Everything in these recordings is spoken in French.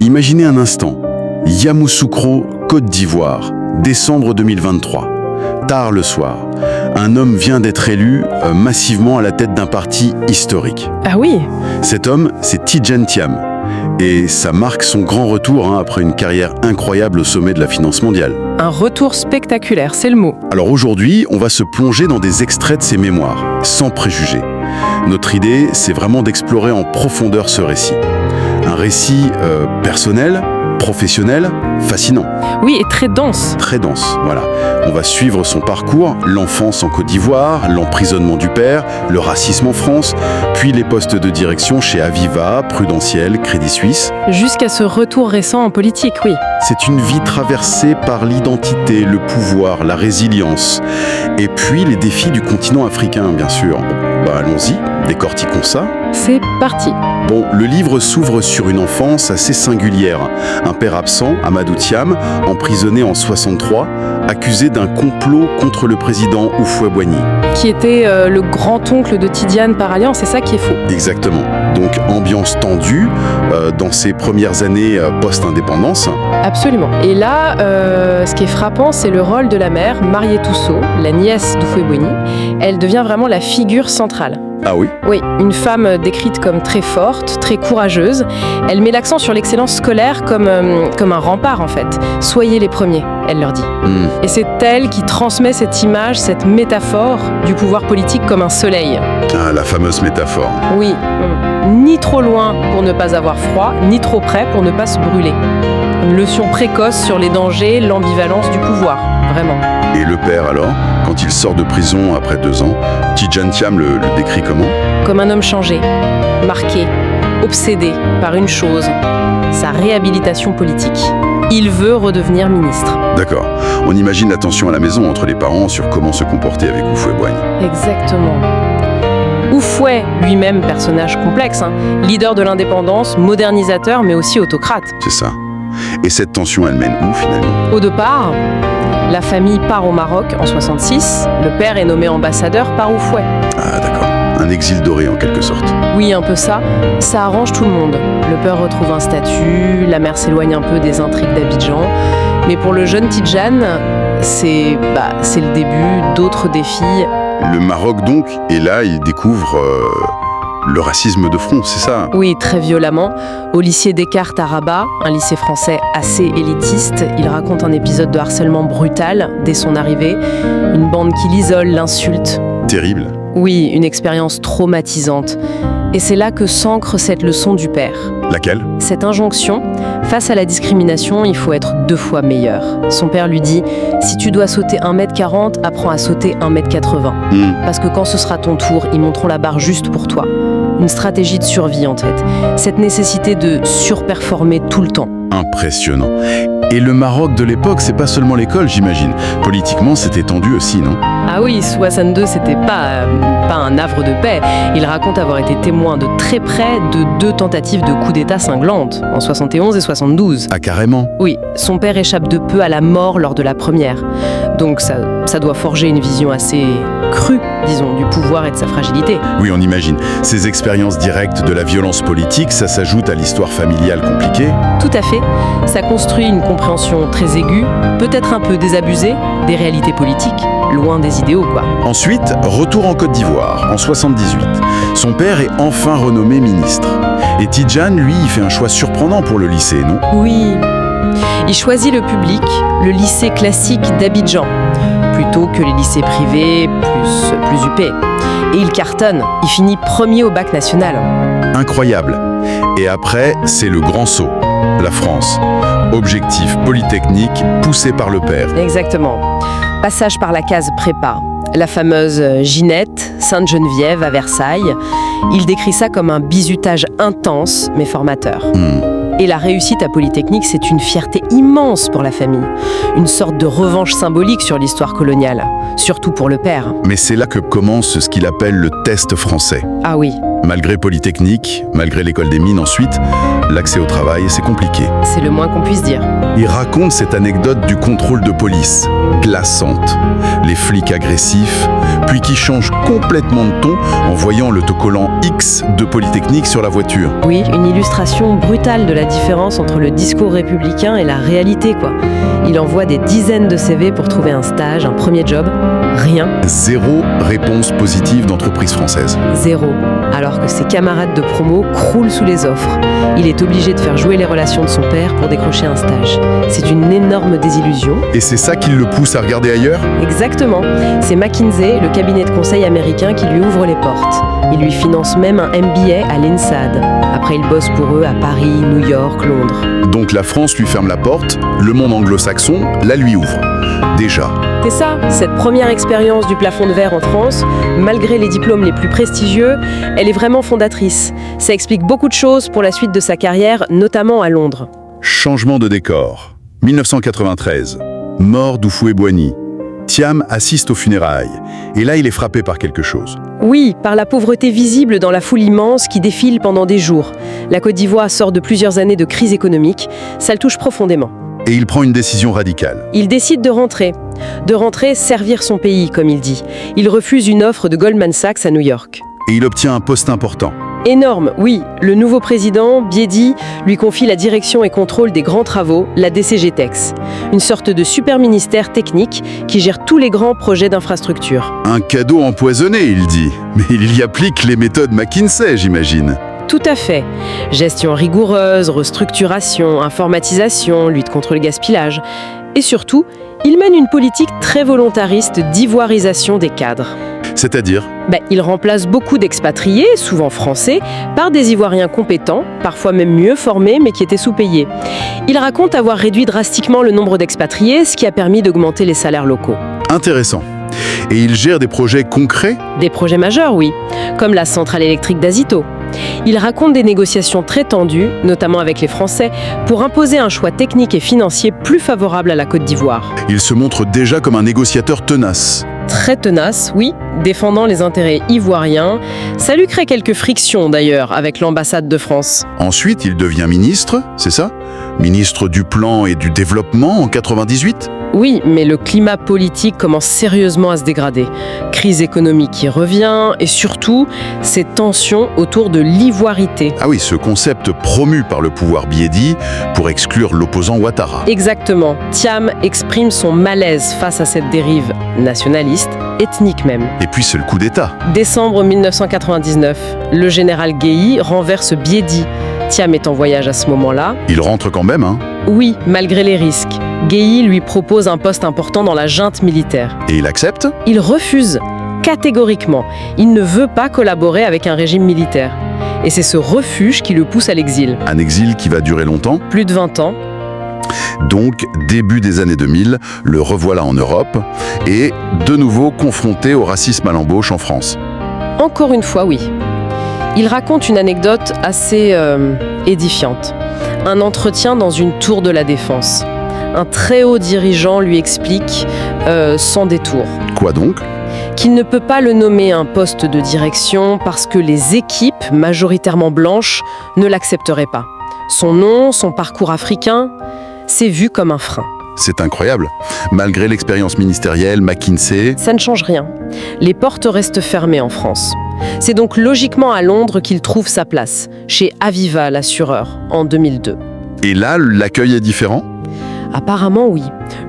Imaginez un instant, Yamoussoukro, Côte d'Ivoire, décembre 2023. Tard le soir, un homme vient d'être élu massivement à la tête d'un parti historique. Ah oui. Cet homme, c'est Tidjane Thiam. Et ça marque son grand retour après une carrière incroyable au sommet de la finance mondiale. Un retour spectaculaire, c'est le mot. Alors aujourd'hui, on va se plonger dans des extraits de ses mémoires, sans préjugés. Notre idée, c'est vraiment d'explorer en profondeur ce récit. Un récit personnel, professionnel, fascinant. Oui, et très dense. Très dense, voilà. On va suivre son parcours, l'enfance en Côte d'Ivoire, l'emprisonnement du père, le racisme en France, puis les postes de direction chez Aviva, Prudentiel, Crédit Suisse. Jusqu'à ce retour récent en politique, oui. C'est une vie traversée par l'identité, le pouvoir, la résilience, et puis les défis du continent africain, bien sûr. Allons-y, décortiquons ça. C'est parti. Bon, le livre s'ouvre sur une enfance assez singulière. Un père absent, Amadou Thiam, emprisonné en 63, accusé d'un complot contre le président Houphouët-Boigny. Qui était le grand-oncle de Tidjane par alliance, c'est ça qui est faux. Exactement. Donc ambiance tendue dans ses premières années post-indépendance. Absolument. Et là, ce qui est frappant, c'est le rôle de la mère, Mariétou Sow, la nièce d'Houphouët-Boigny. Elle devient vraiment la figure centrale. Ah oui? Oui, une femme décrite comme très forte, très courageuse. Elle met l'accent sur l'excellence scolaire comme un rempart en fait. Soyez les premiers, elle leur dit. Et c'est elle qui transmet cette image, cette métaphore du pouvoir politique comme un soleil. Ah, la fameuse métaphore. Oui, ni trop loin pour ne pas avoir froid, ni trop près pour ne pas se brûler. Une leçon précoce sur les dangers, l'ambivalence du pouvoir, vraiment. Et le père alors, quand il sort de prison après 2 ans, Tidjane Thiam le décrit comment? Comme un homme changé, marqué, obsédé par une chose, sa réhabilitation politique. Il veut redevenir ministre. D'accord. On imagine la tension à la maison entre les parents sur comment se comporter avec Houphouët-Boigny. Exactement. Houphouët, lui-même personnage complexe, leader de l'indépendance, modernisateur mais aussi autocrate. C'est ça. Et cette tension, elle mène où finalement? Au départ, la famille part au Maroc en 66. Le père est nommé ambassadeur par Houphouët. Ah d'accord. Un exil doré en quelque sorte. Oui, un peu ça. Ça arrange tout le monde. Le père retrouve un statut, la mère s'éloigne un peu des intrigues d'Abidjan. Mais pour le jeune Tidjane, c'est le début d'autres défis. Le Maroc donc, et là il découvre le racisme de front, c'est ça? Oui, très violemment. Au lycée Descartes à Rabat, un lycée français assez élitiste, il raconte un épisode de harcèlement brutal dès son arrivée. Une bande qui l'isole, l'insulte. Terrible. Oui, une expérience traumatisante. Et c'est là que s'ancre cette leçon du père. Laquelle? Cette injonction, face à la discrimination, il faut être 2 fois meilleur. Son père lui dit, si tu dois sauter 1m40, apprends à sauter 1m80. Parce que quand ce sera ton tour, ils monteront la barre juste pour toi. Une stratégie de survie en fait. Cette nécessité de surperformer tout le temps. Impressionnant. Et le Maroc de l'époque, c'est pas seulement l'école, j'imagine. Politiquement, c'était tendu aussi, non? Ah oui, 62, c'était pas un havre de paix. Il raconte avoir été témoin de très près de 2 tentatives de coup d'État cinglantes, en 71 et 72. Ah carrément? Oui, son père échappe de peu à la mort lors de la première. Donc ça doit forger une vision assez crue, disons, du pouvoir et de sa fragilité. Oui, on imagine. Ces expériences directes de la violence politique, ça s'ajoute à l'histoire familiale compliquée? Tout à fait. Ça construit une compréhension très aiguë, peut-être un peu désabusée, des réalités politiques, loin des idéaux, quoi. Ensuite, retour en Côte d'Ivoire, en 78. Son père est enfin renommé ministre. Et Tidjane, lui, il fait un choix surprenant pour le lycée, non? Oui. Il choisit le public, le lycée classique d'Abidjan, plutôt que les lycées privés plus huppés. Et il cartonne, il finit premier au bac national. Incroyable. Et après, c'est le grand saut, la France. Objectif polytechnique poussé par le père. Exactement. Passage par la case prépa. La fameuse Ginette, Sainte-Geneviève à Versailles. Il décrit ça comme un bizutage intense mais formateur. Et la réussite à Polytechnique, c'est une fierté immense pour la famille. Une sorte de revanche symbolique sur l'histoire coloniale, surtout pour le père. Mais c'est là que commence ce qu'il appelle le test français. Ah oui, Malgré Polytechnique, malgré l'école des mines ensuite, l'accès au travail, c'est compliqué. C'est le moins qu'on puisse dire. Il raconte cette anecdote du contrôle de police, glaçante. Les flics agressifs, puis qui changent complètement de ton en voyant l'autocollant X de Polytechnique sur la voiture. Oui, une illustration brutale de la différence entre le discours républicain et la réalité, quoi. Il envoie des dizaines de CV pour trouver un stage, un premier job. Rien. Zéro réponse positive d'entreprise française. Zéro. Alors que ses camarades de promo croulent sous les offres. Il est obligé de faire jouer les relations de son père pour décrocher un stage. C'est une énorme désillusion. Et c'est ça qui le pousse à regarder ailleurs ? Exactement. C'est McKinsey, le cabinet de conseil américain, qui lui ouvre les portes. Il lui finance même un MBA à l'INSEAD. Après, il bosse pour eux à Paris, New York, Londres. Donc la France lui ferme la porte, le monde anglo-saxon la lui ouvre. Déjà. C'est ça, cette première expérience du plafond de verre en France, malgré les diplômes les plus prestigieux, elle est vraiment fondatrice. Ça explique beaucoup de choses pour la suite de sa carrière, notamment à Londres. Changement de décor. 1993. Mort d'Houphouët-Boigny. Thiam assiste aux funérailles. Et là, il est frappé par quelque chose. Oui, par la pauvreté visible dans la foule immense qui défile pendant des jours. La Côte d'Ivoire sort de plusieurs années de crise économique. Ça le touche profondément. Et il prend une décision radicale. Il décide de rentrer. De rentrer, servir son pays, comme il dit. Il refuse une offre de Goldman Sachs à New York. Et il obtient un poste important. Énorme, oui. Le nouveau président, Biedi, lui confie la direction et contrôle des grands travaux, la DCGTEX. Une sorte de super ministère technique qui gère tous les grands projets d'infrastructure. Un cadeau empoisonné, il dit. Mais il y applique les méthodes McKinsey, j'imagine. Tout à fait. Gestion rigoureuse, restructuration, informatisation, lutte contre le gaspillage. Et surtout, il mène une politique très volontariste d'ivoirisation des cadres. C'est-à-dire ? Il remplace beaucoup d'expatriés, souvent français, par des Ivoiriens compétents, parfois même mieux formés, mais qui étaient sous-payés. Il raconte avoir réduit drastiquement le nombre d'expatriés, ce qui a permis d'augmenter les salaires locaux. Intéressant. Et il gère des projets concrets ? Des projets majeurs, oui, comme la centrale électrique d'Azito. Il raconte des négociations très tendues, notamment avec les Français, pour imposer un choix technique et financier plus favorable à la Côte d'Ivoire. Il se montre déjà comme un négociateur tenace. Très tenace, oui, défendant les intérêts ivoiriens. Ça lui crée quelques frictions d'ailleurs avec l'ambassade de France. Ensuite, il devient ministre, c'est ça ? Ministre du Plan et du Développement en 98 ? Oui, mais le climat politique commence sérieusement à se dégrader. Crise économique qui revient et surtout, ces tensions autour de l'ivoirité. Ah oui, ce concept promu par le pouvoir Biedi pour exclure l'opposant Ouattara. Exactement. Thiam exprime son malaise face à cette dérive nationaliste, ethnique même. Et puis c'est le coup d'État. Décembre 1999, le général Guéhi renverse Biedi. Thiam est en voyage à ce moment-là. Il rentre quand même, hein ? Oui, malgré les risques. Guéhi lui propose un poste important dans la junte militaire. Et il accepte ? Il refuse, catégoriquement. Il ne veut pas collaborer avec un régime militaire. Et c'est ce refuge qui le pousse à l'exil. Un exil qui va durer longtemps ? Plus de 20 ans. Donc, début des années 2000, le revoilà en Europe et de nouveau confronté au racisme à l'embauche en France. Encore une fois, oui. Il raconte une anecdote assez édifiante. Un entretien dans une tour de la Défense. Un très haut dirigeant lui explique, sans détour, Quoi donc ? qu'il ne peut pas le nommer un poste de direction parce que les équipes, majoritairement blanches, ne l'accepteraient pas. Son nom, son parcours africain, c'est vu comme un frein. C'est incroyable. Malgré l'expérience ministérielle, McKinsey... Ça ne change rien. Les portes restent fermées en France. C'est donc logiquement à Londres qu'il trouve sa place, chez Aviva, l'assureur, en 2002. Et là, l'accueil est différent ? Apparemment, oui.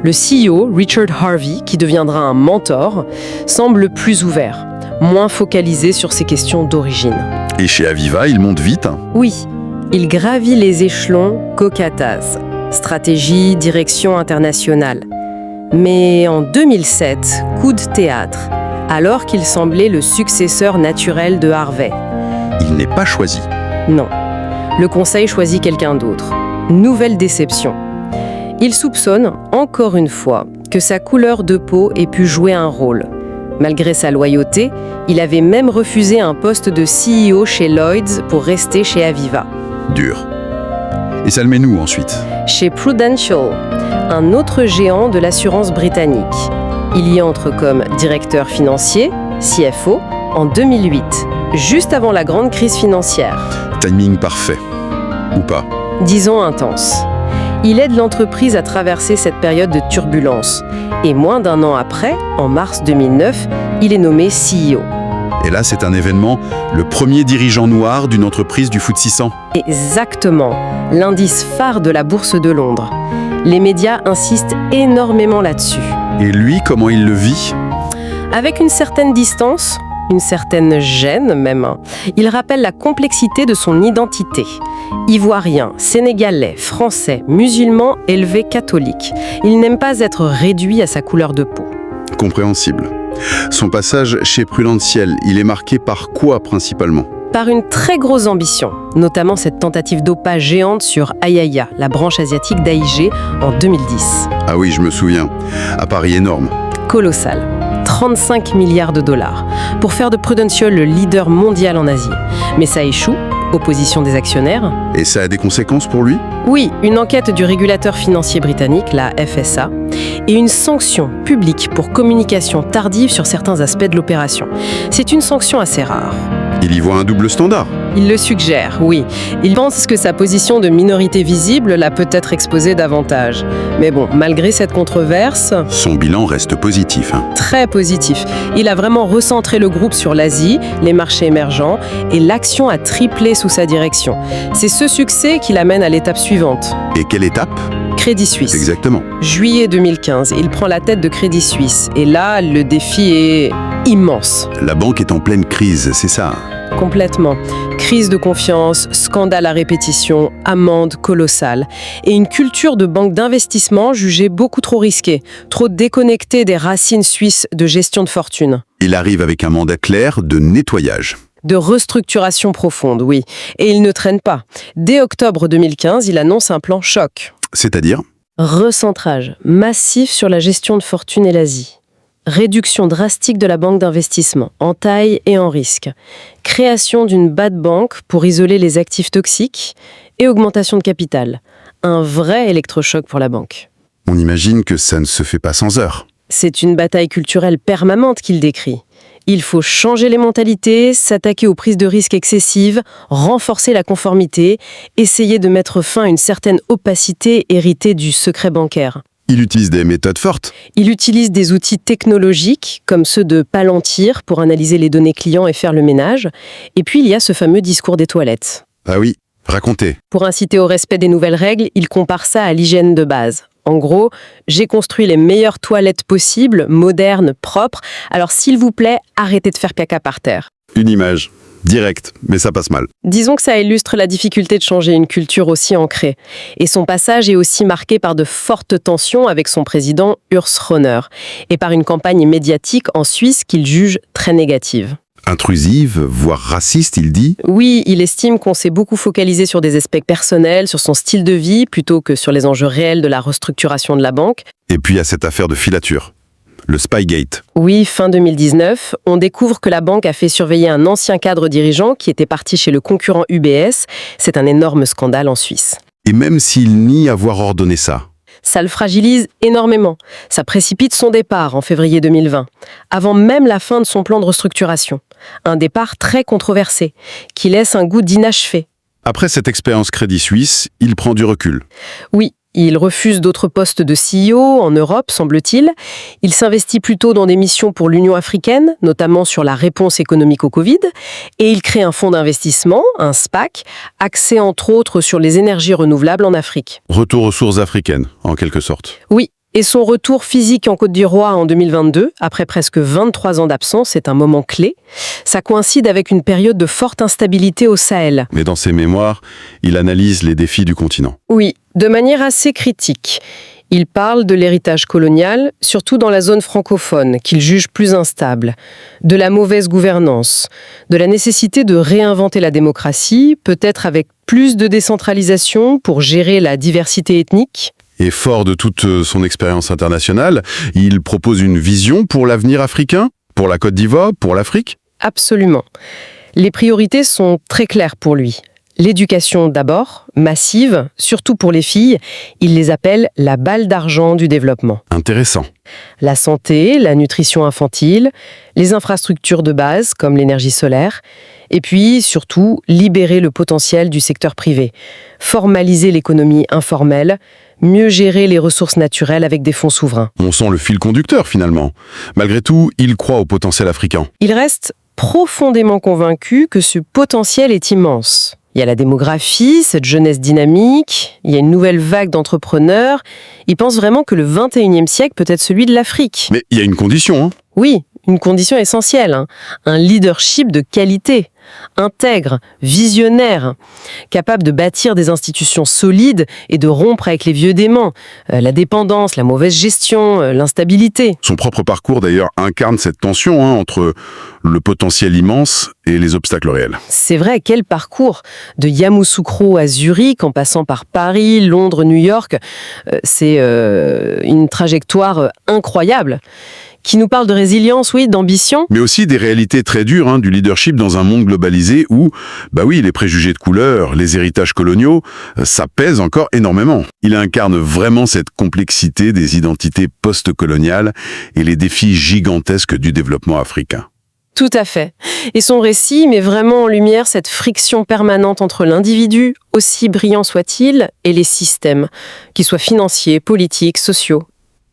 Le CEO, Richard Harvey, qui deviendra un mentor, semble plus ouvert, moins focalisé sur ses questions d'origine. Et chez Aviva, il monte vite. Oui, il gravit les échelons Cocataz, stratégie, direction internationale. Mais en 2007, coup de théâtre, alors qu'il semblait le successeur naturel de Harvey. Il n'est pas choisi. Non, le conseil choisit quelqu'un d'autre. Nouvelle déception. Il soupçonne, encore une fois, que sa couleur de peau ait pu jouer un rôle. Malgré sa loyauté, il avait même refusé un poste de CEO chez Lloyds pour rester chez Aviva. Dur. Et ça le met où ensuite ? Chez Prudential, un autre géant de l'assurance britannique. Il y entre comme directeur financier, CFO, en 2008. juste avant la grande crise financière. Timing parfait. Ou pas. Disons intense. Il aide l'entreprise à traverser cette période de turbulence. Et moins d'un an après, en mars 2009, il est nommé CEO. Et là, c'est un événement, le premier dirigeant noir d'une entreprise du FTSE 100. Exactement, l'indice phare de la bourse de Londres. Les médias insistent énormément là-dessus. Et lui, comment il le vit ? Avec une certaine distance, une certaine gêne même, il rappelle la complexité de son identité. Ivoirien, sénégalais, français, musulman, élevé catholique. Il n'aime pas être réduit à sa couleur de peau. Compréhensible. Son passage chez Prudential, il est marqué par quoi principalement ? Par une très grosse ambition, notamment cette tentative d'OPA géante sur Ayaya, la branche asiatique d'AIG, en 2010. Ah oui, je me souviens. À Paris énorme. Colossal. 35 milliards de dollars, pour faire de Prudential le leader mondial en Asie. Mais ça échoue, opposition des actionnaires. Et ça a des conséquences pour lui ? Oui, une enquête du régulateur financier britannique, la FSA, et une sanction publique pour communication tardive sur certains aspects de l'opération. C'est une sanction assez rare. Il y voit un double standard. Il le suggère, oui. Il pense que sa position de minorité visible l'a peut-être exposé davantage. Mais bon, malgré cette controverse... Son bilan reste positif. Très positif. Il a vraiment recentré le groupe sur l'Asie, les marchés émergents, et l'action a triplé sous sa direction. C'est ce succès qui l'amène à l'étape suivante. Et quelle étape ? Crédit Suisse. Exactement. Juillet 2015, il prend la tête de Crédit Suisse. Et là, le défi est immense. La banque est en pleine crise, c'est ça ? Complètement. Crise de confiance, scandale à répétition, amende colossale. Et une culture de banque d'investissement jugée beaucoup trop risquée, trop déconnectée des racines suisses de gestion de fortune. Il arrive avec un mandat clair de nettoyage. De restructuration profonde, oui. Et il ne traîne pas. Dès octobre 2015, il annonce un plan choc. C'est-à-dire ? Recentrage massif sur la gestion de fortune et l'Asie. Réduction drastique de la banque d'investissement, en taille et en risque. Création d'une bad bank pour isoler les actifs toxiques et augmentation de capital. Un vrai électrochoc pour la banque. On imagine que ça ne se fait pas sans heurts. C'est une bataille culturelle permanente qu'il décrit. Il faut changer les mentalités, s'attaquer aux prises de risques excessives, renforcer la conformité, essayer de mettre fin à une certaine opacité héritée du secret bancaire. Il utilise des méthodes fortes. Il utilise des outils technologiques, comme ceux de Palantir, pour analyser les données clients et faire le ménage. Et puis, il y a ce fameux discours des toilettes. Ah oui, racontez. Pour inciter au respect des nouvelles règles, il compare ça à l'hygiène de base. En gros, j'ai construit les meilleures toilettes possibles, modernes, propres. Alors, s'il vous plaît, arrêtez de faire caca par terre. Une image. Direct, mais ça passe mal. Disons que ça illustre la difficulté de changer une culture aussi ancrée. Et son passage est aussi marqué par de fortes tensions avec son président Urs Röner et par une campagne médiatique en Suisse qu'il juge très négative. Intrusive, voire raciste, il dit ? Oui, il estime qu'on s'est beaucoup focalisé sur des aspects personnels, sur son style de vie, plutôt que sur les enjeux réels de la restructuration de la banque. Et puis il y a cette affaire de filature. Le Spygate. Oui, fin 2019, on découvre que la banque a fait surveiller un ancien cadre dirigeant qui était parti chez le concurrent UBS. C'est un énorme scandale en Suisse. Et même s'il nie avoir ordonné ça. Ça le fragilise énormément. Ça précipite son départ en février 2020, avant même la fin de son plan de restructuration. Un départ très controversé, qui laisse un goût d'inachevé. Après cette expérience Crédit Suisse, il prend du recul. Oui. Il refuse d'autres postes de CEO en Europe, semble-t-il. Il s'investit plutôt dans des missions pour l'Union africaine, notamment sur la réponse économique au Covid. Et il crée un fonds d'investissement, un SPAC, axé entre autres sur les énergies renouvelables en Afrique. Retour aux sources africaines, en quelque sorte. Oui. Et son retour physique en Côte d'Ivoire en 2022, après presque 23 ans d'absence, c'est un moment clé. Ça coïncide avec une période de forte instabilité au Sahel. Mais dans ses mémoires, il analyse les défis du continent. Oui, de manière assez critique. Il parle de l'héritage colonial, surtout dans la zone francophone, qu'il juge plus instable, de la mauvaise gouvernance, de la nécessité de réinventer la démocratie, peut-être avec plus de décentralisation pour gérer la diversité ethnique. Et fort de toute son expérience internationale, il propose une vision pour l'avenir africain, pour la Côte d'Ivoire, pour l'Afrique ? Absolument. Les priorités sont très claires pour lui. L'éducation d'abord, massive, surtout pour les filles, il les appelle la balle d'argent du développement. Intéressant. La santé, la nutrition infantile, les infrastructures de base comme l'énergie solaire, et puis surtout libérer le potentiel du secteur privé, formaliser l'économie informelle, mieux gérer les ressources naturelles avec des fonds souverains. On sent le fil conducteur finalement. Malgré tout, il croit au potentiel africain. Il reste profondément convaincu que ce potentiel est immense. Il y a la démographie, cette jeunesse dynamique, il y a une nouvelle vague d'entrepreneurs. Il pense vraiment que le 21e siècle peut être celui de l'Afrique. Mais il y a une condition, hein. Oui, une condition essentielle, hein. Un leadership de qualité, intègre, visionnaire, capable de bâtir des institutions solides et de rompre avec les vieux démons, la dépendance, la mauvaise gestion, l'instabilité. Son propre parcours d'ailleurs incarne cette tension entre le potentiel immense et les obstacles réels. C'est vrai, quel parcours! De Yamoussoukro à Zurich, en passant par Paris, Londres, New York, c'est une trajectoire incroyable, qui nous parle de résilience, oui, d'ambition. Mais aussi des réalités très dures du leadership dans un monde globalisé où, les préjugés de couleur, les héritages coloniaux, ça pèse encore énormément. Il incarne vraiment cette complexité des identités post-coloniales et les défis gigantesques du développement africain. Tout à fait. Et son récit met vraiment en lumière cette friction permanente entre l'individu, aussi brillant soit-il, et les systèmes, qu'ils soient financiers, politiques, sociaux.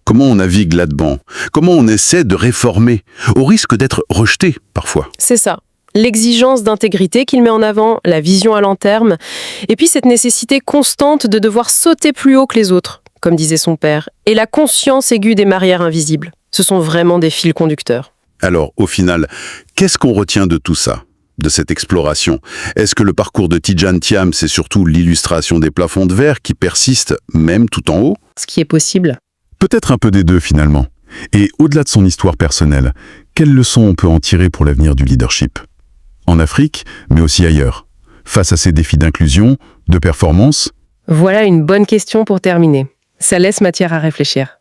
Comment on navigue là-dedans? Comment on essaie de réformer, au risque d'être rejeté parfois? C'est ça. L'exigence d'intégrité qu'il met en avant, la vision à long terme, et puis cette nécessité constante de devoir sauter plus haut que les autres, comme disait son père, et la conscience aiguë des barrières invisibles. Ce sont vraiment des fils conducteurs. Alors, au final, qu'est-ce qu'on retient de tout ça, de cette exploration? Est-ce que le parcours de Tidjane Thiam, c'est surtout l'illustration des plafonds de verre qui persistent même tout en haut? Ce qui est possible. Peut-être un peu des deux finalement. Et au-delà de son histoire personnelle, quelles leçons on peut en tirer pour l'avenir du leadership? En Afrique, mais aussi ailleurs. Face à ces défis d'inclusion, de performance? Voilà une bonne question pour terminer. Ça laisse matière à réfléchir.